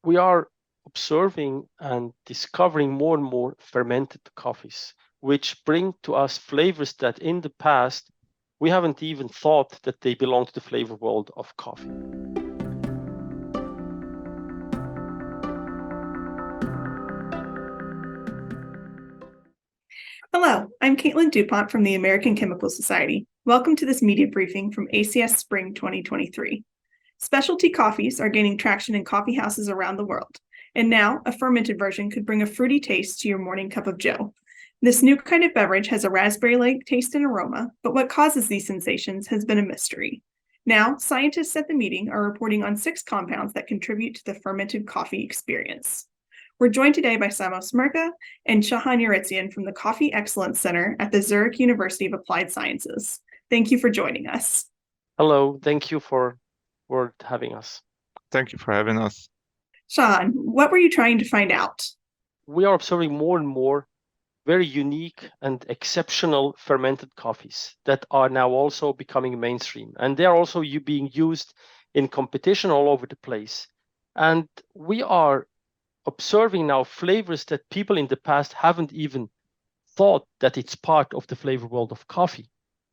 we are observing and discovering more and more fermented coffees, which bring to us flavors that in the past we haven't even thought that they belong to the flavor world of coffee. Hello, I'm Caitlin DuPont from the American Chemical Society. Welcome to this media briefing from ACS Spring 2023. Specialty coffees are gaining traction in coffee houses around the world, and now a fermented version could bring a fruity taste to your morning cup of joe. This new kind of beverage has a raspberry-like taste and aroma, but what causes these sensations has been a mystery. Now, scientists at the meeting are reporting on 6 compounds that contribute to the fermented coffee experience. We're joined today by Samo Smirka and Shahan Yuritsian from the Coffee Excellence Center at the Zurich University of Applied Sciences. Thank you for joining us. Hello, thank you for having us. Thank you for having us. Shahan, what were you trying to find out? We are observing more and more very unique and exceptional fermented coffees that are now also becoming mainstream. And they are also being used in competition all over the place. And we are observing now flavors that people in the past haven't even thought that it's part of the flavor world of coffee.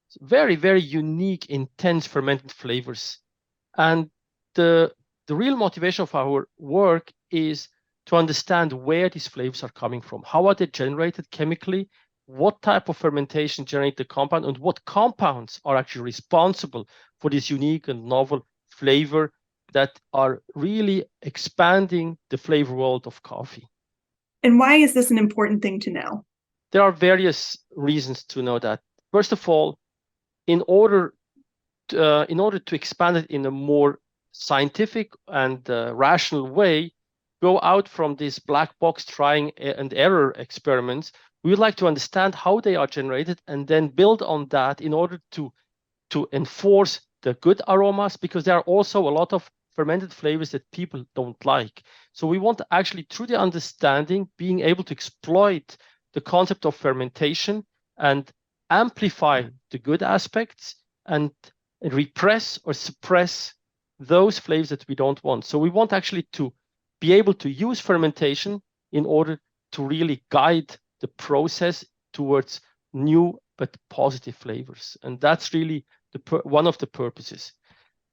It's very, very unique, intense fermented flavors. And the real motivation of our work is to understand where these flavors are coming from. How are they generated chemically? What type of fermentation generate the compound, and what compounds are actually responsible for this unique and novel flavor that are really expanding the flavor world of coffee. And why is this an important thing to know? There are various reasons to know that. First of all, in order to expand it in a more scientific and rational way, go out from this black box trying and error experiments, we would like to understand how they are generated and then build on that in order to enforce the good aromas, because there are also a lot of fermented flavors that people don't like. So we want to actually, through the understanding, being able to exploit the concept of fermentation and amplify the good aspects and repress or suppress those flavors that we don't want. So we want actually to be able to use fermentation in order to really guide the process towards new but positive flavors. And that's really one of the purposes.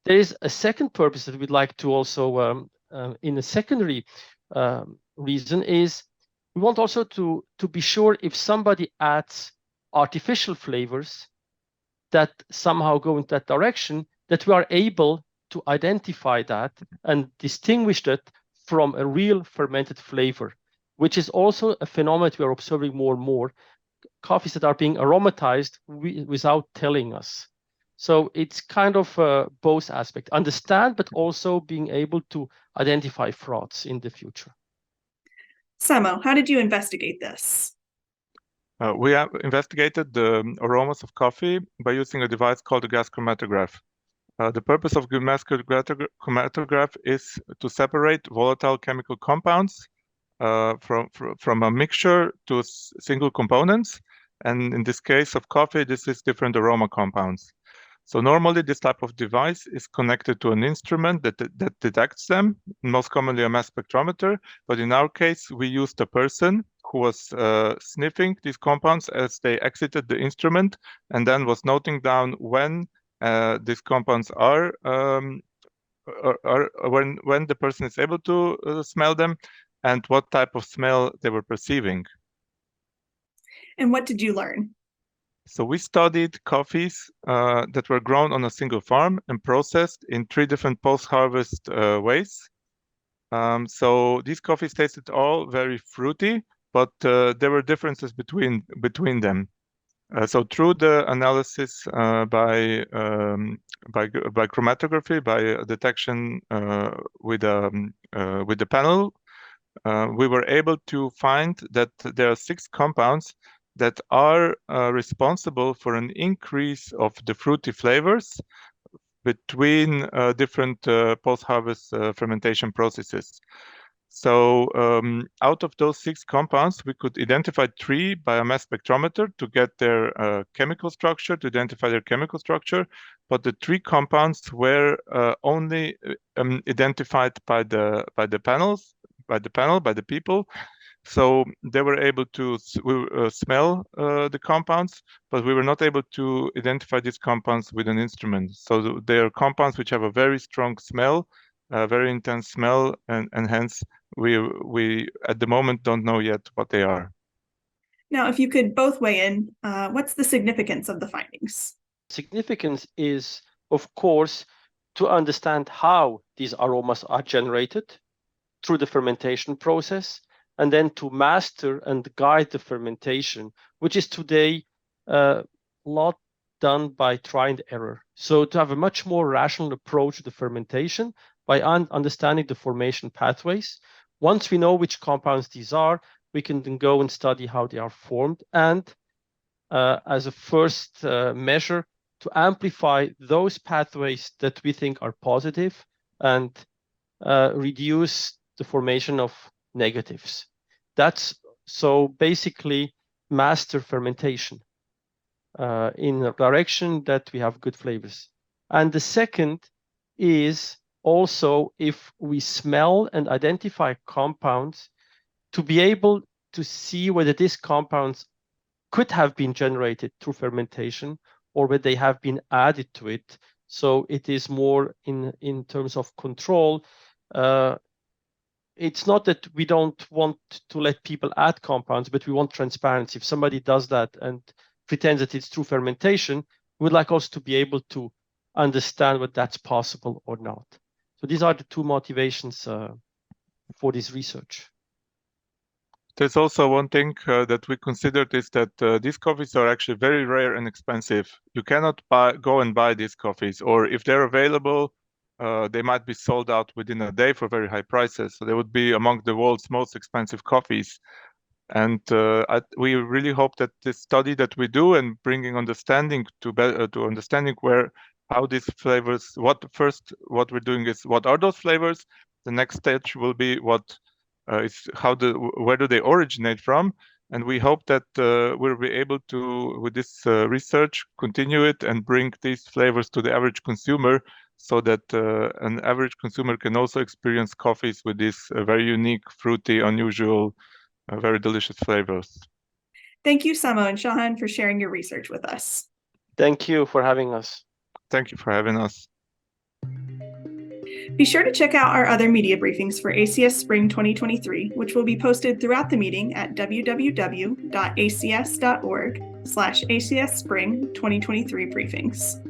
There is a second purpose that we'd like to also, in a secondary reason, is we want also to be sure if somebody adds artificial flavors that somehow go in that direction, that we are able to identify that and distinguish that from a real fermented flavor, which is also a phenomenon we are observing more and more. Coffees that are being aromatized without telling us. So it's kind of both aspects, understand, but also being able to identify frauds in the future. Samo, how did you investigate this? We have investigated the aromas of coffee by using a device called a gas chromatograph. The purpose of the gas chromatograph is to separate volatile chemical compounds from a mixture to single components. And in this case of coffee, this is different aroma compounds. So normally this type of device is connected to an instrument that detects them, most commonly a mass spectrometer. But in our case, we used a person who was sniffing these compounds as they exited the instrument, and then was noting down when these compounds are when the person is able to smell them, and what type of smell they were perceiving. And what did you learn? So we studied coffees that were grown on a single farm and processed in 3 different post-harvest ways. So these coffees tasted all very fruity, but there were differences between them. So through the analysis by chromatography, by detection with the panel, we were able to find that there are 6 compounds that are responsible for an increase of the fruity flavors between different post-harvest fermentation processes. So out of those 6 compounds, we could identify 3 by a mass spectrometer to get their chemical structure, to identify their chemical structure. But the 3 compounds were only identified by the people. So they were able to smell the compounds, but we were not able to identify these compounds with an instrument. So they are compounds which have a very strong smell, a very intense smell, and hence we at the moment don't know yet what they are. Now, if you could both weigh in, what's the significance of the findings? Significance is, of course, to understand how these aromas are generated through the fermentation process, and then to master and guide the fermentation, which is today a lot done by try and error. So to have a much more rational approach to the fermentation by understanding the formation pathways. Once we know which compounds these are, we can then go and study how they are formed, and as a first measure, to amplify those pathways that we think are positive and reduce the formation of negatives. That's so basically master fermentation in a direction that we have good flavors. And the second is also, if we smell and identify compounds, to be able to see whether these compounds could have been generated through fermentation or whether they have been added to it. So it is more in terms of control. It's not that we don't want to let people add compounds, but we want transparency. If somebody does that and pretends that it's through fermentation, we'd like us to be able to understand whether that's possible or not. So these are the 2 motivations for this research. There's also one thing that we considered is that these coffees are actually very rare and expensive. You cannot go and buy these coffees, or if they're available, they might be sold out within a day for very high prices. So they would be among the world's most expensive coffees. And we really hope that this study that we do and bringing understanding to understanding how these flavors, what we're doing is what are those flavors. The next stage will be where do they originate from, and we hope that we'll be able to, with this research, continue it and bring these flavors to the average consumer, so that an average consumer can also experience coffees with these very unique, fruity, unusual, very delicious flavors. Thank you, Samo and Shahan, for sharing your research with us. Thank you for having us. Thank you for having us. Be sure to check out our other media briefings for ACS Spring 2023, which will be posted throughout the meeting at www.acs.org/ACS Spring 2023 briefings.